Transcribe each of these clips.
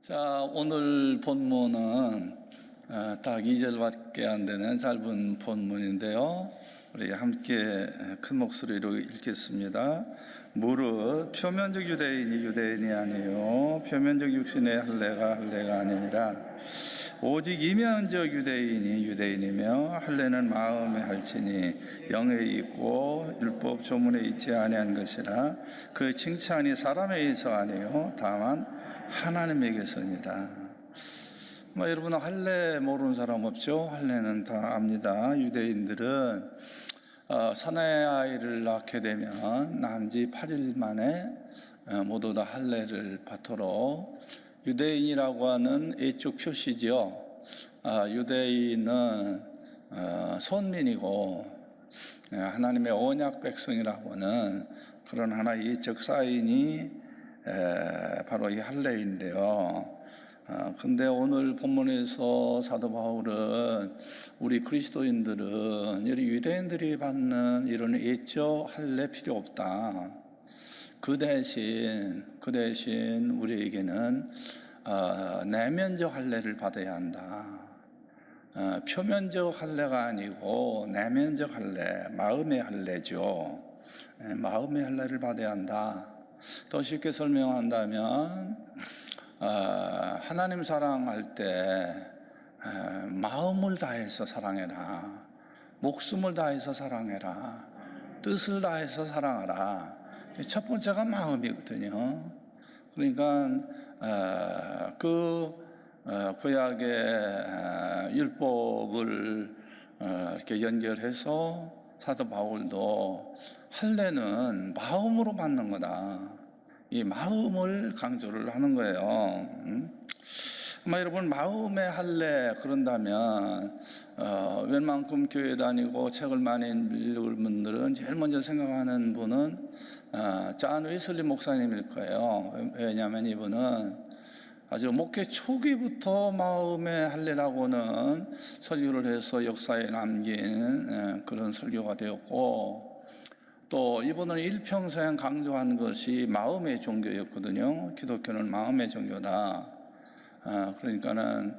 자, 오늘 본문은 딱 2절밖에 안 되는 짧은 본문인데요. 우리 함께 큰 목소리로 읽겠습니다. 무릇 표면적 유대인이 유대인이 아니요 표면적 육신의 할례가 아니니라. 오직 이면적 유대인이 유대인이며 할례는 마음에 할지니 영에 있고 율법 조문에 있지 아니한 것이라. 그 칭찬이 사람에 의해서 아니요 다만 하나님에게서입니다. 여러분 할례 모르는 사람 없죠? 할례는 다 압니다. 유대인들은 사내 아이를 낳게 되면 난 지 8일 만에 모두 다 할례를 받도록, 유대인이라고 하는 애적 표시죠. 유대인은 선민이고 하나님의 언약 백성이라고 하는 그런 하나의 애적 사인이 바로 이 할례인데요. 근데 오늘 본문에서 사도 바울은 우리 그리스도인들은 이런 유대인들이 받는 이런 애적 할례 필요 없다. 그 대신 우리에게는 내면적 할례를 받아야 한다. 표면적 할례가 아니고 내면적 할례, 마음의 할례죠. 마음의 할례를 받아야 한다. 더 쉽게 설명한다면 하나님 사랑할 때 마음을 다해서 사랑해라, 목숨을 다해서 사랑해라, 뜻을 다해서 사랑하라. 첫 번째가 마음이거든요. 그러니까 구약의 율법을 이렇게 연결해서 사도 바울도 할례는 마음으로 받는 거다, 이 마음을 강조를 하는 거예요. 여러분 마음의 할례 그런다면 웬만큼 교회 다니고 책을 많이 읽을 분들은 제일 먼저 생각하는 분은 존 웨슬리 목사님일 거예요. 왜냐하면 이분은 아주 목회 초기부터 마음의 할례라고는 설교를 해서 역사에 남긴 그런 설교가 되었고, 또 이분은 일평생 강조한 것이 마음의 종교였거든요. 기독교는 마음의 종교다. 그러니까는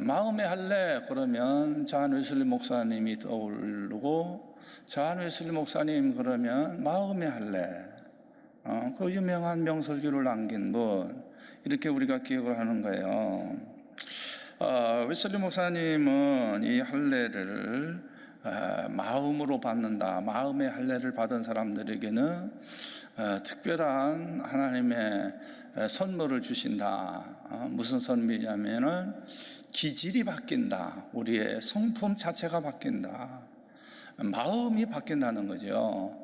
마음의 할례 그러면 존 웨슬리 목사님이 떠오르고, 존 웨슬리 목사님 그러면 마음의 할례, 그 유명한 명설교를 남긴 분, 이렇게 우리가 기억을 하는 거예요. 웨슬리 목사님은 이 할례를 마음으로 받는다, 마음의 할례를 받은 사람들에게는 특별한 하나님의 선물을 주신다. 무슨 선물이냐면은 기질이 바뀐다, 우리의 성품 자체가 바뀐다, 마음이 바뀐다는 거죠.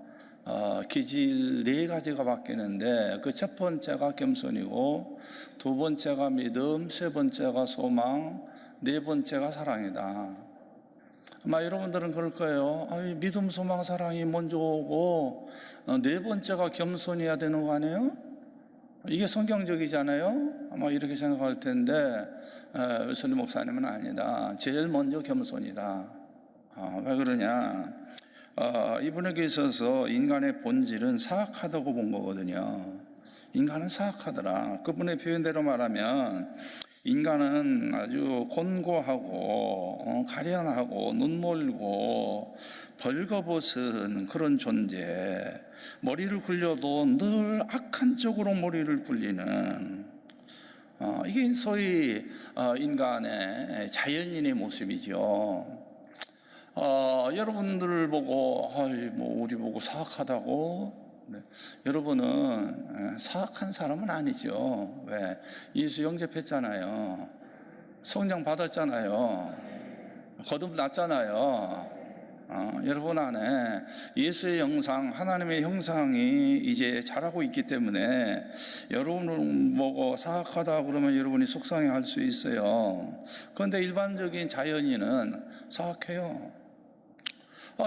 기질 4가지가 바뀌는데 그 첫 번째가 겸손이고, 두 번째가 믿음, 세 번째가 소망, 네 번째가 사랑이다. 아마 여러분들은 그럴 거예요. 믿음, 소망, 사랑이 먼저 오고 네 번째가 겸손해야 되는 거 아니에요? 이게 성경적이잖아요. 아마 이렇게 생각할 텐데 웨슬리 목사님은 아니다. 제일 먼저 겸손이다. 왜 그러냐? 이분에게 있어서 인간의 본질은 사악하다고 본 거거든요. 인간은 사악하더라. 그분의 표현대로 말하면 인간은 아주 곤고하고 가련하고 눈멀고 벌거벗은 그런 존재, 머리를 굴려도 늘 악한 쪽으로 머리를 굴리는, 이게 소위 인간의 자연인의 모습이죠. 여러분들 보고 우리 보고 사악하다고, 네. 여러분은 사악한 사람은 아니죠. 왜? 예수 영접했잖아요. 성령 받았잖아요. 거듭났잖아요. 여러분 안에 예수의 형상, 하나님의 형상이 이제 자라고 있기 때문에 여러분을 보고 사악하다 그러면 여러분이 속상해할 수 있어요. 그런데 일반적인 자연인은 사악해요.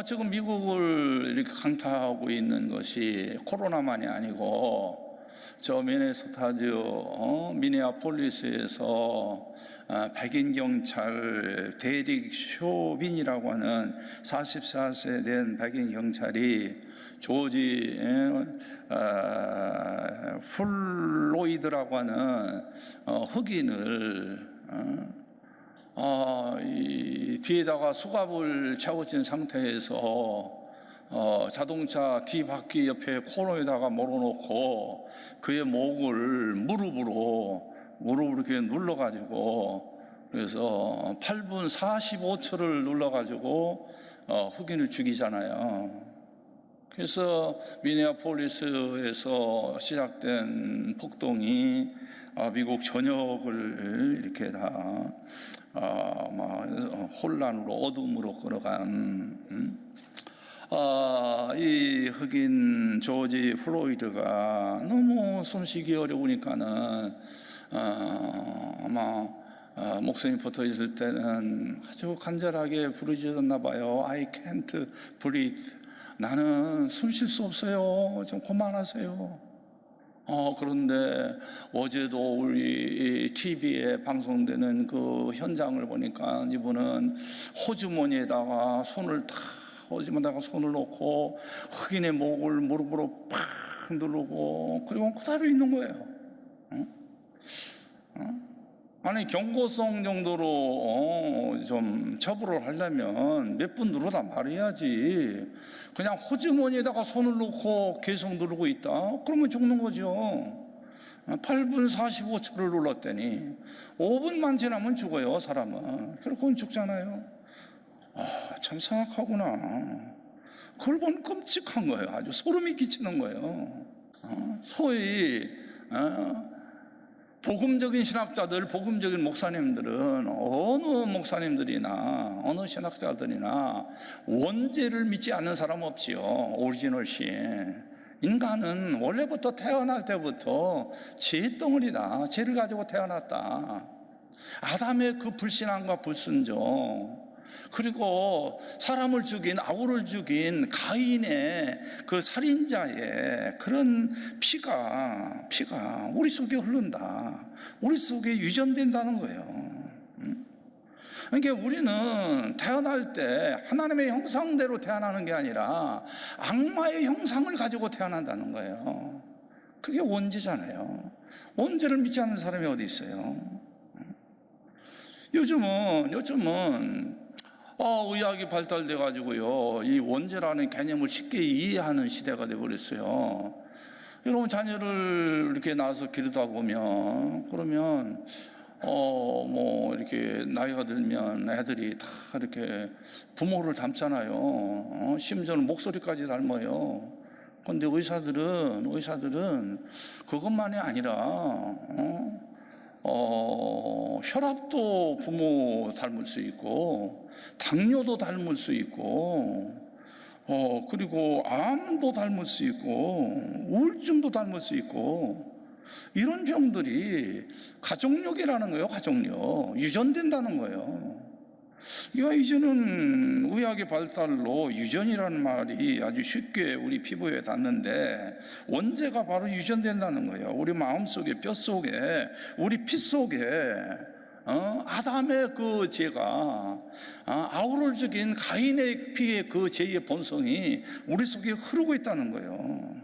지금 미국을 이렇게 강타하고 있는 것이 코로나만이 아니고, 저 미네소타주 미네아폴리스에서 백인 경찰 데릭 쇼빈이라고 하는 44세 된 백인 경찰이 조지 플로이드라고 하는 흑인을 이 뒤에다가 수갑을 채워진 상태에서 자동차 뒤바퀴 옆에 코너에다가 몰아놓고 그의 목을 무릎으로 이렇게 눌러가지고, 그래서 8분 45초를 눌러가지고 흑인을 죽이잖아요. 그래서 미네아폴리스에서 시작된 폭동이 미국 전역을 이렇게 다 혼란으로, 어둠으로 끌어간 이 흑인 조지 플로이드가 너무 숨쉬기 어려우니까는 아마 목숨이 붙어 있을 때는 아주 간절하게 부르짖었나 봐요. I can't breathe. 나는 숨 쉴 수 없어요. 좀 그만하세요. 그런데 어제도 우리 TV에 방송되는 그 현장을 보니까 이분은 호주머니에다가 손을 놓고 흑인의 목을 무릎으로 팍 누르고, 그리고 그대로 있는 거예요. 아니, 경고성 정도로 좀 처벌을 하려면 몇 분 누르다 말해야지. 그냥 호주머니에다가 손을 놓고 계속 누르고 있다? 그러면 죽는 거죠. 8분 45초를 눌렀더니 5분만 지나면 죽어요, 사람은. 그건 죽잖아요. 참 사악하구나. 그걸 보면 끔찍한 거예요. 아주 소름이 끼치는 거예요. 소위 복음적인 신학자들, 복음적인 목사님들은, 어느 목사님들이나 어느 신학자들이나 원죄를 믿지 않는 사람 없지요. 오리지널 신. 인간은 원래부터 태어날 때부터 죄 덩어리다. 죄를 가지고 태어났다. 아담의 그 불신앙과 불순종, 그리고 사람을 죽인, 아우를 죽인 가인의 그 살인자의 그런 피가 우리 속에 흐른다. 우리 속에 유전된다는 거예요. 그러니까 우리는 태어날 때 하나님의 형상대로 태어나는 게 아니라 악마의 형상을 가지고 태어난다는 거예요. 그게 원죄잖아요. 원죄를 믿지 않는 사람이 어디 있어요? 요즘은 의학이 발달돼 가지고요, 이 원죄라는 개념을 쉽게 이해하는 시대가 돼 버렸어요. 여러분, 자녀를 이렇게 낳아서 기르다 보면, 그러면 이렇게 나이가 들면 애들이 다 이렇게 부모를 닮잖아요. 심지어는 목소리까지 닮아요. 그런데 의사들은 그것만이 아니라 혈압도 부모 닮을 수 있고, 당뇨도 닮을 수 있고, 그리고 암도 닮을 수 있고, 우울증도 닮을 수 있고, 이런 병들이 가족력이라는 거예요. 가족력. 유전된다는 거예요. 이제는 의학의 발달로 유전이라는 말이 아주 쉽게 우리 피부에 닿는데, 원죄가 바로 유전된다는 거예요. 우리 마음속에, 뼛속에, 우리 피 속에 아담의 그 죄가, 아우를 죽인 가인의 피의 그 죄의 본성이 우리 속에 흐르고 있다는 거예요.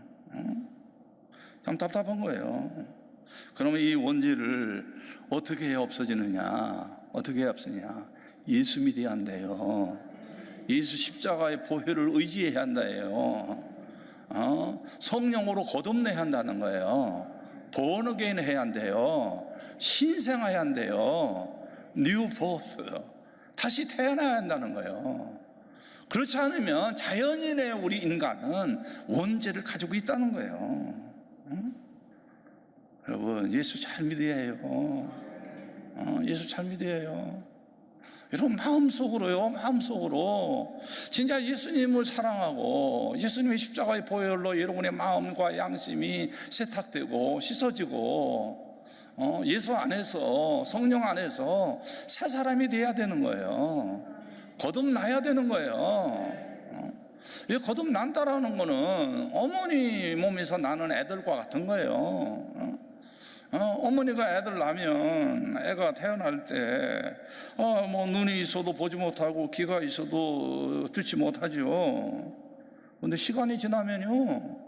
참 답답한 거예요. 그러면 이 원죄를 어떻게 해야 없어지느냐? 어떻게 해야 없으냐? 예수 믿어야 한대요. 예수 십자가의 보혈을 의지해야 한다예요. 성령으로 거듭내야 한다는 거예요. born again 해야 한대요. 신생해야 한대요. new birth. 다시 태어나야 한다는 거예요. 그렇지 않으면 자연인의 우리 인간은 원죄를 가지고 있다는 거예요. 여러분, 예수 잘 믿어야 해요. 예수 잘 믿어야 해요. 여러분, 마음속으로 진짜 예수님을 사랑하고 예수님의 십자가의 보혈로 여러분의 마음과 양심이 세탁되고 씻어지고, 예수 안에서, 성령 안에서 새 사람이 돼야 되는 거예요. 거듭나야 되는 거예요. 거듭난다라는 거는 어머니 몸에서 나는 애들과 같은 거예요. 어머니가 애들 낳으면 애가 태어날 때 눈이 있어도 보지 못하고 귀가 있어도 듣지 못하죠. 근데 시간이 지나면요,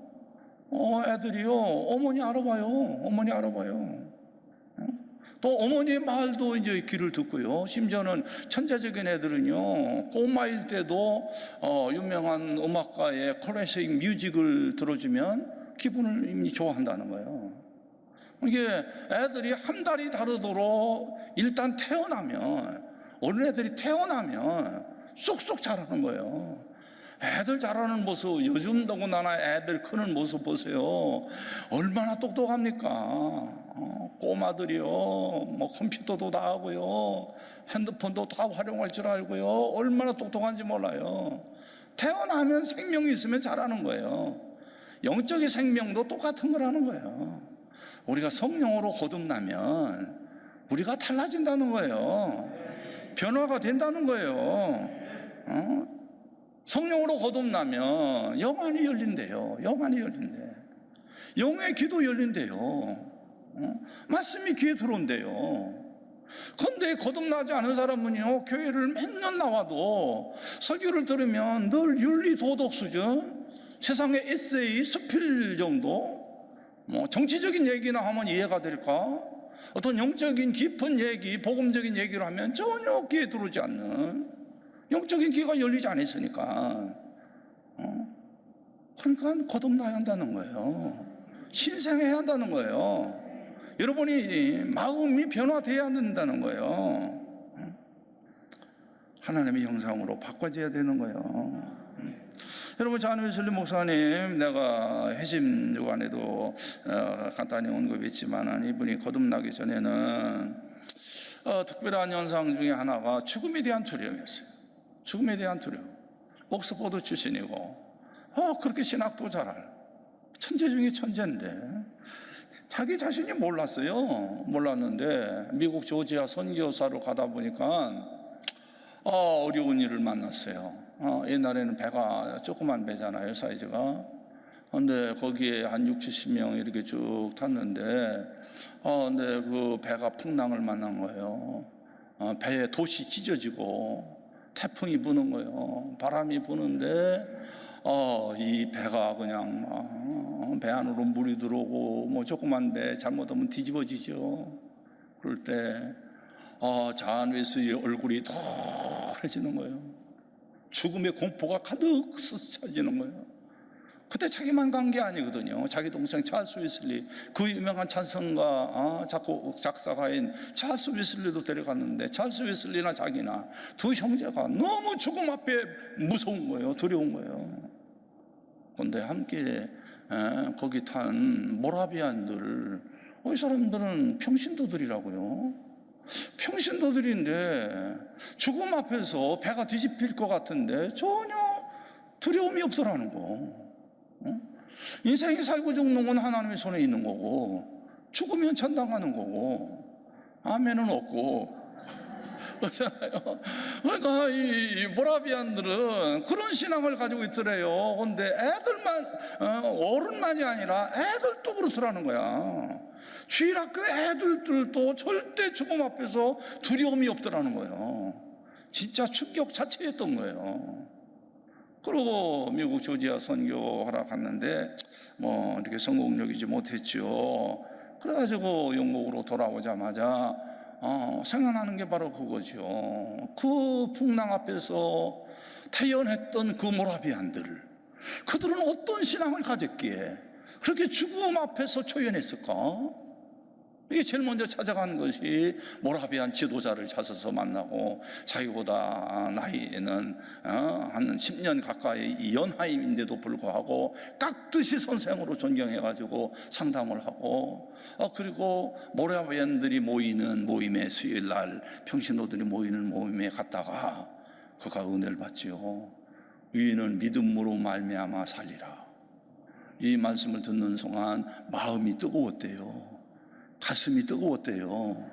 애들이요, 어머니 알아봐요. 어머니 알아봐요. 또 어머니의 말도 이제 귀를 듣고요. 심지어는 천재적인 애들은요, 꼬마일 때도 유명한 음악가의 클래식 뮤직을 들어주면 기분을 이미 좋아한다는 거예요. 이게 애들이 한 달이 다르도록 일단 태어나면, 어린애들이 태어나면 쏙쏙 자라는 거예요. 애들 자라는 모습, 요즘 더군다나 애들 크는 모습 보세요. 얼마나 똑똑합니까? 꼬마들이요, 뭐 컴퓨터도 다 하고요, 핸드폰도 다 활용할 줄 알고요, 얼마나 똑똑한지 몰라요. 태어나면 생명이 있으면 자라는 거예요. 영적인 생명도 똑같은 거라는 거예요. 우리가 성령으로 거듭나면 우리가 달라진다는 거예요. 변화가 된다는 거예요. 성령으로 거듭나면 영안이 열린대요. 영안이 열린대. 영의 귀도 열린대요. 말씀이 귀에 들어온대요. 그런데 거듭나지 않은 사람은요, 교회를 몇 년 나와도 설교를 들으면 늘 윤리 도덕 수준, 세상의 에세이 수필 정도, 뭐 정치적인 얘기나 하면 이해가 될까? 어떤 영적인 깊은 얘기, 복음적인 얘기를 하면 전혀 귀에 들어오지 않는, 영적인 귀가 열리지 않았으니까. 그러니까 거듭나야 한다는 거예요. 신생해야 한다는 거예요. 여러분이 마음이 변화되어야 된다는 거예요. 하나님의 형상으로 바꿔져야 되는 거예요. 여러분, 잔 웨슬리 목사님, 내가 회심 주간에도 간단히 언급했지만 이분이 거듭나기 전에는 특별한 현상 중에 하나가 죽음에 대한 두려움이었어요. 죽음에 대한 두려움. 옥스퍼드 출신이고 그렇게 신학도 잘할 천재 중에 천재인데 자기 자신이 몰랐는데 미국 조지아 선교사로 가다 보니까 어려운 일을 만났어요. 옛날에는 배가 조그만 배잖아요, 사이즈가. 근데 거기에 한 60-70명 이렇게 쭉 탔는데 근데 그 배가 풍랑을 만난 거예요. 배에 돛이 찢어지고 태풍이 부는 거예요. 바람이 부는데 이 배가 그냥 배 안으로 물이 들어오고, 뭐 조그만 배 잘못하면 뒤집어지죠. 그럴 때 잔 웨슬리의 얼굴이 더해지는 거예요. 죽음의 공포가 가득 스쳐지는 거예요. 그때 자기만 간 게 아니거든요. 자기 동생 찰스 웨슬리, 그 유명한 찬송가 작사가인 찰스 웨슬리도 데려갔는데, 찰스 웨슬리나 자기나 두 형제가 너무 죽음 앞에 무서운 거예요. 두려운 거예요. 그런데 함께 거기 탄 모라비안들, 이 사람들은 평신도들이라고요. 평신도들인데 죽음 앞에서 배가 뒤집힐 것 같은데 전혀 두려움이 없더라는 거. 인생이 살고 죽는 건 하나님의 손에 있는 거고, 죽으면 천당하는 거고, 아멘은 없고 그렇잖아요. 그러니까 이 모라비안들은 그런 신앙을 가지고 있더래요. 근데 애들만, 어른만이 아니라 애들도 그렇더라는 거야. 주일학교 애들도 절대 죽음 앞에서 두려움이 없더라는 거예요. 진짜 충격 자체였던 거예요. 그러고 미국 조지아 선교하러 갔는데 뭐 이렇게 성공적이지 못했죠. 그래가지고 영국으로 돌아오자마자 생각나는 게 바로 그거죠. 그 풍랑 앞에서 태연했던 그 모라비안들, 그들은 어떤 신앙을 가졌기에 그렇게 죽음 앞에서 초연했을까? 이게 제일 먼저 찾아간 것이 모라비안 지도자를 찾아서 만나고, 자기보다 나이는 한 10년 가까이 연하임인데도 불구하고 깍듯이 선생으로 존경해가지고 상담을 하고, 그리고 모라비안들이 모이는 모임에, 수요일날 평신도들이 모이는 모임에 갔다가 그가 은혜를 받지요. 의인은 믿음으로 말미암아 살리라. 이 말씀을 듣는 순간 마음이 뜨거웠대요. 가슴이 뜨거웠대요.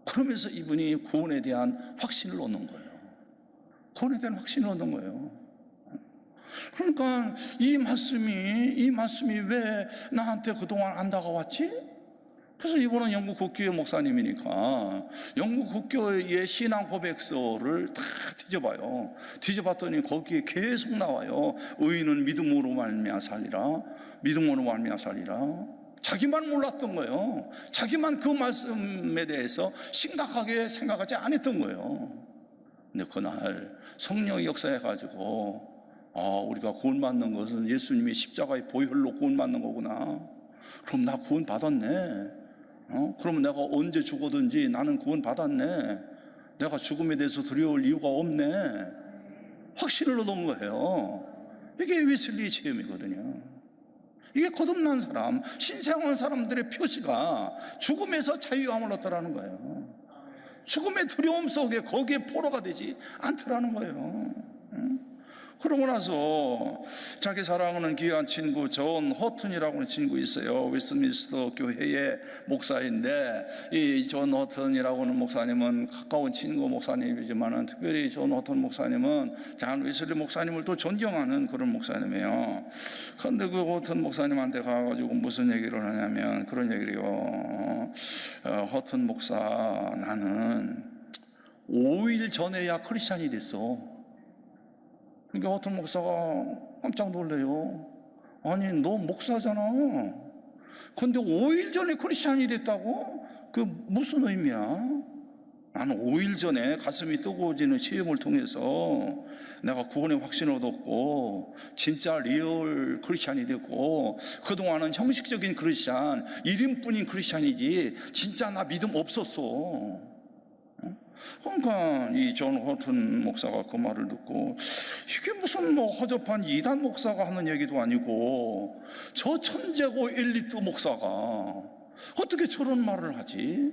그러면서 이분이 구원에 대한 확신을 얻는 거예요. 구원에 대한 확신을 얻는 거예요. 그러니까 이 말씀이 왜 나한테 그동안 안 다가왔지? 그래서 이분은 영국 국교회 목사님이니까 영국 국교회의 신앙 고백서를 다 뒤져봐요. 뒤져봤더니 거기에 계속 나와요. 의인은 믿음으로 말미암아 살리라. 믿음으로 말미암아 살리라. 자기만 몰랐던 거예요. 자기만 그 말씀에 대해서 심각하게 생각하지 않았던 거예요. 근데 그날 성령이 역사해가지고 우리가 구원받는 것은 예수님의 십자가의 보혈로 구원받는 거구나. 그럼 나 구원 받았네. 그러면 내가 언제 죽어든지 나는 구원 받았네. 내가 죽음에 대해서 두려울 이유가 없네. 확신을 얻은 거예요. 이게 웨슬리의 체험이거든요. 이게 거듭난 사람, 신생한 사람들의 표시가 죽음에서 자유함을 얻더라는 거예요. 죽음의 두려움 속에 거기에 포로가 되지 않더라는 거예요. 그러고 나서 자기 사랑하는 귀한 친구 존 허튼이라고 하는 친구 있어요. 웨스트민스터 교회의 목사인데, 이 존 허튼이라고 하는 목사님은 가까운 친구 목사님이지만 특별히 존 허튼 목사님은 잔 웨슬리 목사님을 또 존경하는 그런 목사님이에요. 그런데 그 허튼 목사님한테 가가지고 무슨 얘기를 하냐면 그런 얘기를 해요. 허튼 목사, 나는 5일 전에야 크리스찬이 됐어. 그러니까 어떤 목사가 깜짝 놀래요. 아니, 너 목사잖아. 근데 5일 전에 크리스찬이 됐다고? 그 무슨 의미야? 나는 5일 전에 가슴이 뜨거워지는 체험을 통해서 내가 구원의 확신을 얻었고 진짜 리얼 크리스찬이 됐고, 그동안은 형식적인 크리스찬, 이름뿐인 크리스찬이지 진짜 나 믿음 없었어. 그러니까 이 존 허튼 목사가 그 말을 듣고, 이게 무슨 허접한 이단 목사가 하는 얘기도 아니고 저 천재고 엘리트 목사가 어떻게 저런 말을 하지?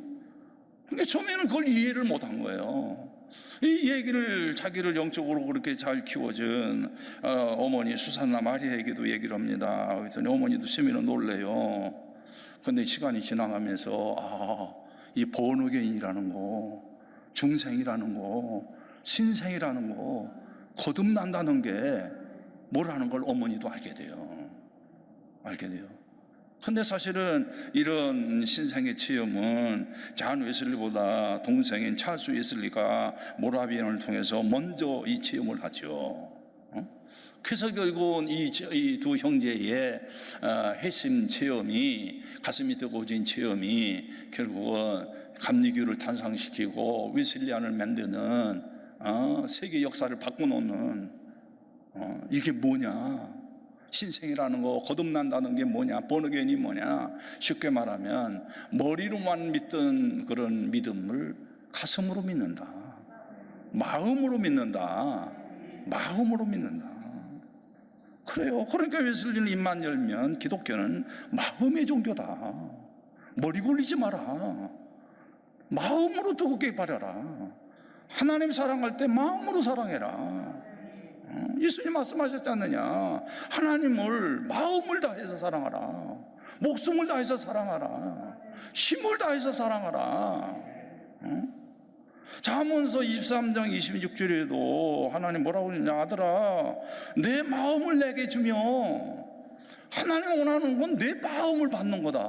그러니까 처음에는 그걸 이해를 못한 거예요. 이 얘기를 자기를 영적으로 그렇게 잘 키워준 어머니 수산나 마리아에게도 얘기를 합니다. 그랬더니 어머니도 세미는 놀래요. 근데 시간이 지나가면서 이 번어게인이라는 거, 중생이라는 거, 신생이라는 거, 거듭난다는 게 뭐라는 걸 어머니도 알게 돼요. 근데 사실은 이런 신생의 체험은 잔 웨슬리보다 동생인 찰스 웨슬리가 모라비안을 통해서 먼저 이 체험을 하죠. 그래서 결국은 이 두 형제의 회심 체험이, 가슴이 뜨거워진 체험이 결국은 감리교를 탄생시키고 웨슬리안을 만드는 세계 역사를 바꿔놓는, 이게 뭐냐, 신생이라는 거, 거듭난다는 게 뭐냐, 번어게인이 뭐냐, 쉽게 말하면 머리로만 믿던 그런 믿음을 가슴으로 믿는다, 마음으로 믿는다. 그래요. 그러니까 웨슬리는 입만 열면 기독교는 마음의 종교다. 머리 굴리지 마라. 마음으로 뜨겁게 바려라. 하나님 사랑할 때 마음으로 사랑해라. 예수님 말씀하셨지 않느냐. 하나님을 마음을 다해서 사랑하라. 목숨을 다해서 사랑하라. 힘을 다해서 사랑하라. 잠언서 23장 26절에도 하나님 뭐라고 그러냐. 아들아, 내 마음을 내게 주며, 하나님 원하는 건 내 마음을 받는 거다.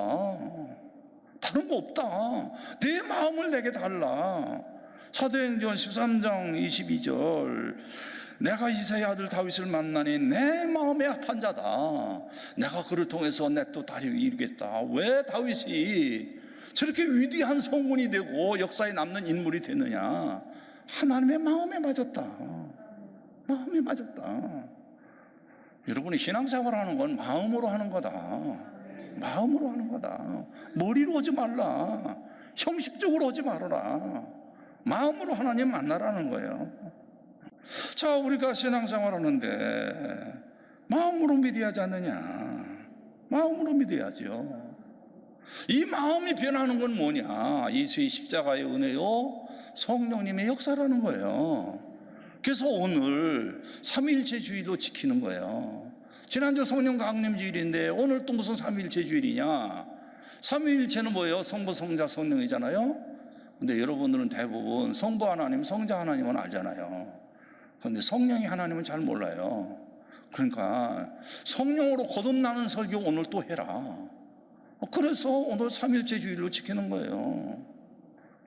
다른 거 없다. 내 마음을 내게 달라. 사도행전 13장 22절, 내가 이새의 아들 다윗을 만나니 내 마음에 합한 자다. 내가 그를 통해서 내 또 다리를 이루겠다. 왜 다윗이 저렇게 위대한 성군이 되고 역사에 남는 인물이 되느냐? 하나님의 마음에 맞았다. 여러분이 신앙생활 하는 건 마음으로 하는 거다. 머리로 하지 말라. 형식적으로 하지 말아라. 마음으로 하나님 만나라는 거예요. 자, 우리가 신앙생활 하는데 마음으로 믿어야 하지 않느냐? 마음으로 믿어야죠. 이 마음이 변하는 건 뭐냐? 예수의 십자가의 은혜요, 성령님의 역사라는 거예요. 그래서 오늘 삼위일체 주의도 지키는 거예요. 지난주 성령 강림 주일인데 오늘 또 무슨 삼위일체 주일이냐? 삼위일체는 뭐예요? 성부, 성자, 성령이잖아요. 근데 여러분들은 대부분 성부 하나님, 성자 하나님은 알잖아요. 그런데 성령이 하나님은 잘 몰라요. 그러니까 성령으로 거듭나는 설교 오늘 또 해라. 그래서 오늘 삼일체주의를 지키는 거예요.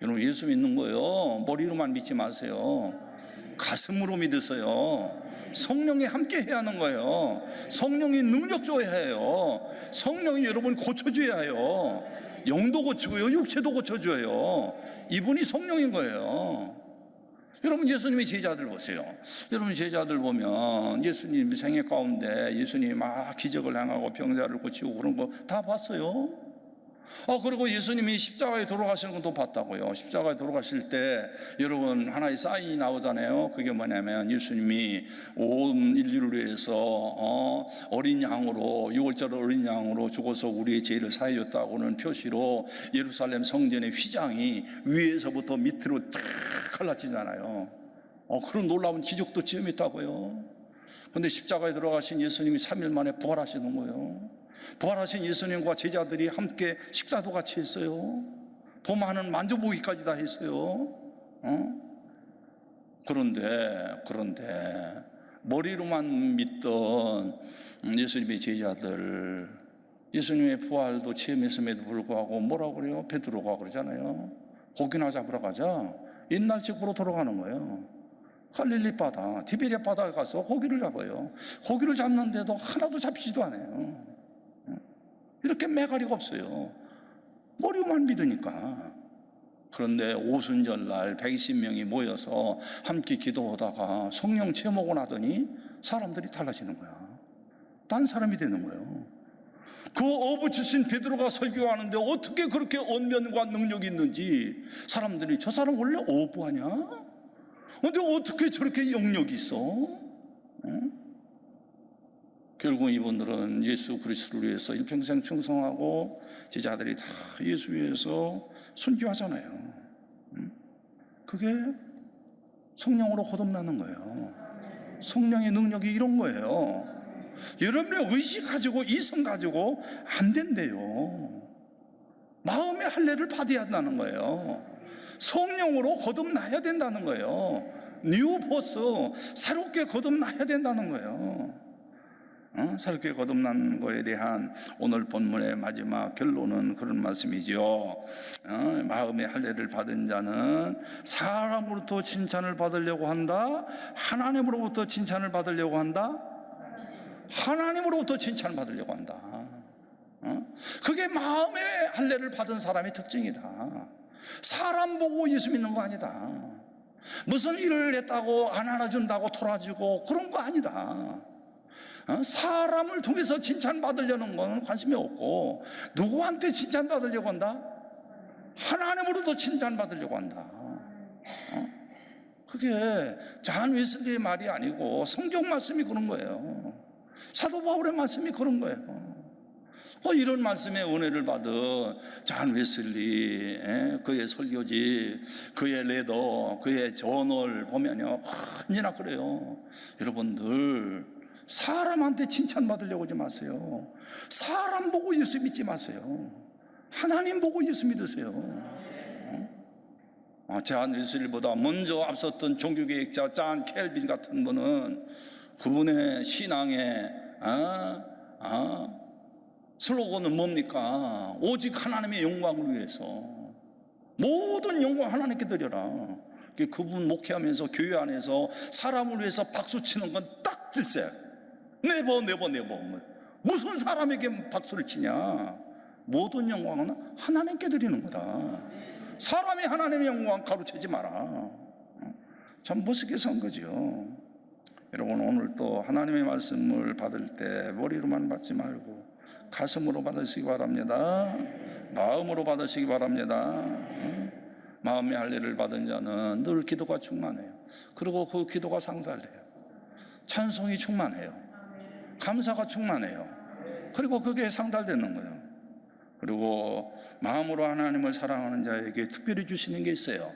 여러분, 예수 믿는 거예요, 머리로만 믿지 마세요. 가슴으로 믿으세요. 성령이 함께 해야 하는 거예요. 성령이 능력 줘야 해요. 성령이 여러분 고쳐줘야 해요. 영도 고치고요, 육체도 고쳐줘요. 이분이 성령인 거예요. 여러분, 예수님의 제자들 보세요. 여러분, 제자들 보면 예수님 생애 가운데 예수님이 막 기적을 행하고 병자를 고치고 그런 거 다 봤어요. 그리고 예수님이 십자가에 돌아가시는 것도 봤다고요. 십자가에 돌아가실 때 여러분, 하나의 사인이 나오잖아요. 그게 뭐냐면 예수님이 온 인류를 위해서 어린 양으로, 6월절 어린 양으로 죽어서 우리의 죄를 사해 줬다고는 표시로 예루살렘 성전의 휘장이 위에서부터 밑으로 탁 갈라지잖아요. 그런 놀라운 기적도 체험했다고요. 근데 십자가에 들어가신 예수님이 3일 만에 부활하시는 거예요. 부활하신 예수님과 제자들이 함께 식사도 같이 했어요. 더 많은 만져보기까지 다 했어요. 그런데 머리로만 믿던 예수님의 제자들, 예수님의 부활도 체험했음에도 불구하고 뭐라고 그래요? 베드로가 그러잖아요. 고기나 잡으러 가자. 옛날 집으로 돌아가는 거예요. 갈릴리 바다, 티베리아 바다에 가서 고기를 잡아요. 고기를 잡는데도 하나도 잡히지도 않아요. 이렇게 매가리가 없어요. 머리만 믿으니까. 그런데 오순절날 120명이 모여서 함께 기도하다가 성령 체험하고 나더니 사람들이 달라지는 거야. 딴 사람이 되는 거예요. 그 어부 출신 베드로가 설교하는데 어떻게 그렇게 언면과 능력이 있는지 사람들이, 저 사람 원래 어부 아니야? 근데 어떻게 저렇게 영역이 있어? 결국 이분들은 예수 그리스도를 위해서 일평생 충성하고 제자들이 다 예수 위해서 순교하잖아요. 그게 성령으로 거듭나는 거예요. 성령의 능력이 이런 거예요. 여러분의 의식 가지고, 이성 가지고 안 된대요. 마음의 할례를 받아야 한다는 거예요. 성령으로 거듭나야 된다는 거예요. 뉴 버스, 새롭게 거듭나야 된다는 거예요. 새롭게 거듭난 거에 대한 오늘 본문의 마지막 결론은 그런 말씀이죠. 마음의 할례를 받은 자는 사람으로부터 칭찬을 받으려고 한다? 하나님으로부터 칭찬을 받으려고 한다? 하나님으로부터 칭찬을 받으려고 한다. 그게 마음의 할례를 받은 사람의 특징이다. 사람 보고 예수 믿는 거 아니다. 무슨 일을 했다고 안 알아준다고 돌아주고 그런 거 아니다. 사람을 통해서 칭찬받으려는 건 관심이 없고, 누구한테 칭찬받으려고 한다? 하나님으로도 칭찬받으려고 한다. 그게 잔 웨슬리의 말이 아니고 성경 말씀이 그런 거예요. 사도 바울의 말씀이 그런 거예요. 이런 말씀에 은혜를 받은 잔 웨슬리, 그의 설교지, 그의 레더, 그의 저널 보면요, 언제나 그래요. 여러분들, 사람한테 칭찬받으려고 하지 마세요. 사람 보고 예수 믿지 마세요. 하나님 보고 예수 믿으세요. 잔 웨슬리보다 먼저 앞섰던 종교개혁자 잔 켈빈 같은 분은 그분의 신앙의 슬로건은 뭡니까? 오직 하나님의 영광을 위해서 모든 영광 하나님께 드려라. 그분 목회하면서 교회 안에서 사람을 위해서 박수 치는 건 딱 질색. 네버. 무슨 사람에게 박수를 치냐? 모든 영광은 하나님께 드리는 거다. 사람이 하나님의 영광 가로채지 마라. 참 멋있게 산 거죠. 여러분, 오늘 또 하나님의 말씀을 받을 때 머리로만 받지 말고 가슴으로 받으시기 바랍니다. 마음으로 받으시기 바랍니다. 마음의 할례를 받은 자는 늘 기도가 충만해요. 그리고 그 기도가 상달돼요. 찬송이 충만해요. 감사가 충만해요. 그리고 그게 상달되는 거예요. 그리고 마음으로 하나님을 사랑하는 자에게 특별히 주시는 게 있어요.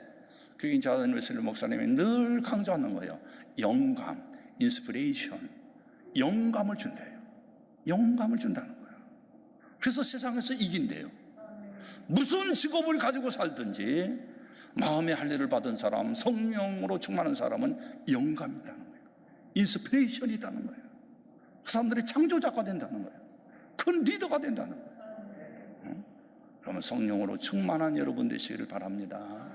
그게 잔 웨슬리 목사님이 늘 강조하는 거예요. 영감, 인스피레이션, 영감을 준대요. 영감을 준다는 거예요. 그래서 세상에서 이긴대요. 무슨 직업을 가지고 살든지 마음의 할례를 받은 사람, 성령으로 충만한 사람은 영감이 있다는 거예요. 인스피레이션이 있다는 거예요. 그 사람들이 창조자가 된다는 거예요. 큰 리더가 된다는 거예요. 여러분 성령으로 충만한 여러분 되시기를 바랍니다.